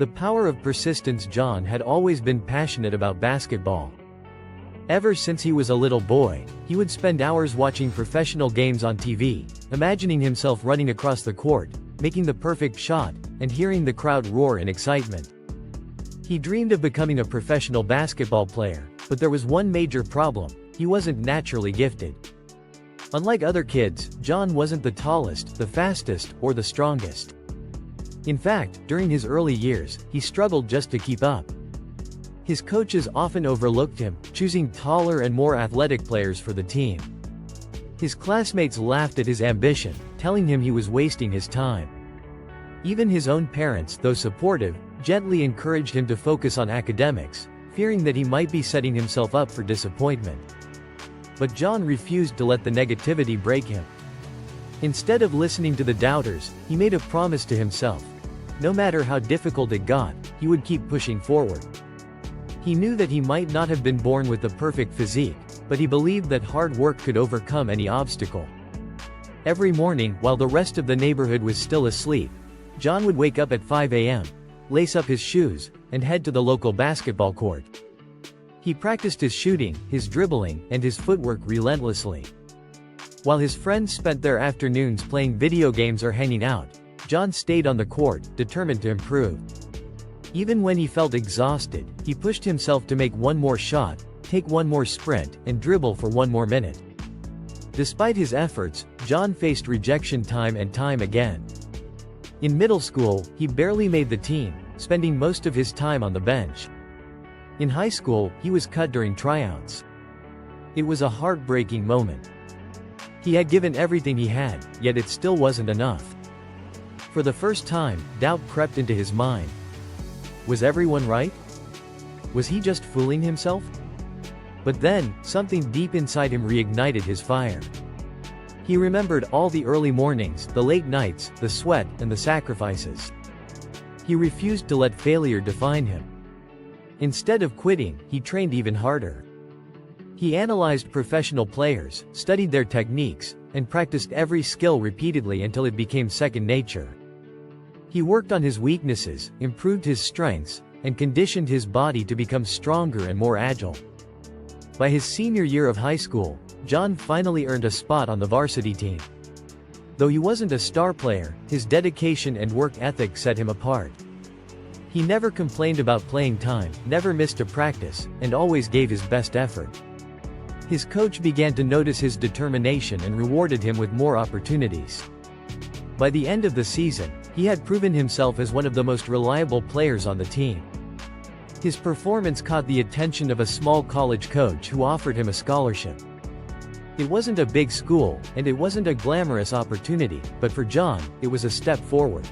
The power of persistence. John had always been passionate about basketball. Ever since he was a little boy, he would spend hours watching professional games on TV, imagining himself running across the court, making the perfect shot, and hearing the crowd roar in excitement. He dreamed of becoming a professional basketball player, but there was one major problem: he wasn't naturally gifted. Unlike other kids, John wasn't the tallest, the fastest, or the strongest. In fact, during his early years, he struggled just to keep up. His coaches often overlooked him, choosing taller and more athletic players for the team. His classmates laughed at his ambition, telling him he was wasting his time. Even his own parents, though supportive, gently encouraged him to focus on academics, fearing that he might be setting himself up for disappointment. But John refused to let the negativity break him. Instead of listening to the doubters, he made a promise to himself. No matter how difficult it got, he would keep pushing forward. He knew that he might not have been born with the perfect physique, but he believed that hard work could overcome any obstacle. Every morning, while the rest of the neighborhood was still asleep, John would wake up at 5 a.m., lace up his shoes, and head to the local basketball court. He practiced his shooting, his dribbling, and his footwork relentlessly. While his friends spent their afternoons playing video games or hanging out, John stayed on the court, determined to improve. Even when he felt exhausted, he pushed himself to make one more shot, take one more sprint, and dribble for one more minute. Despite his efforts, John faced rejection time and time again. In middle school, he barely made the team, spending most of his time on the bench. In high school, he was cut during tryouts. It was a heartbreaking moment. He had given everything he had, yet it still wasn't enough. For the first time, doubt crept into his mind. Was everyone right? Was he just fooling himself? But then, something deep inside him reignited his fire. He remembered all the early mornings, the late nights, the sweat, and the sacrifices. He refused to let failure define him. Instead of quitting, he trained even harder. He analyzed professional players, studied their techniques, and practiced every skill repeatedly until it became second nature. He worked on his weaknesses, improved his strengths, and conditioned his body to become stronger and more agile. By his senior year of high school, John finally earned a spot on the varsity team. Though he wasn't a star player, his dedication and work ethic set him apart. He never complained about playing time, never missed a practice, and always gave his best effort. His coach began to notice his determination and rewarded him with more opportunities. By the end of the season, he had proven himself as one of the most reliable players on the team. His performance caught the attention of a small college coach who offered him a scholarship. It wasn't a big school, and it wasn't a glamorous opportunity, but for John, it was a step forward.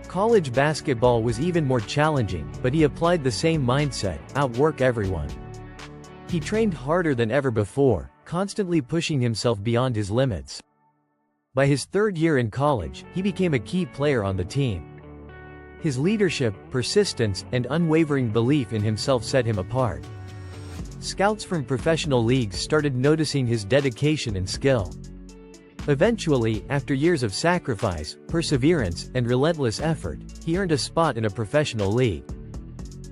College basketball was even more challenging, but he applied the same mindset: outwork everyone. He trained harder than ever before, constantly pushing himself beyond his limits. By his third year in college, he became a key player on the team. His leadership, persistence, and unwavering belief in himself set him apart. Scouts from professional leagues started noticing his dedication and skill. Eventually, after years of sacrifice, perseverance, and relentless effort, he earned a spot in a professional league.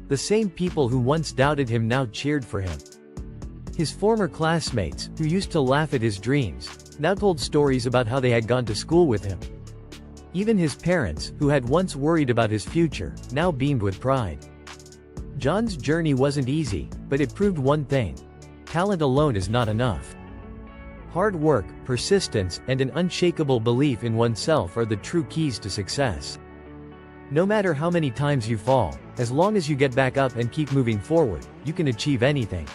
The same people who once doubted him now cheered for him. His former classmates, who used to laugh at his dreams, now told stories about how they had gone to school with him. Even his parents, who had once worried about his future, now beamed with pride. John's journey wasn't easy, but it proved one thing: talent alone is not enough. Hard work, persistence, and an unshakable belief in oneself are the true keys to success. No matter how many times you fall, as long as you get back up and keep moving forward, you can achieve anything.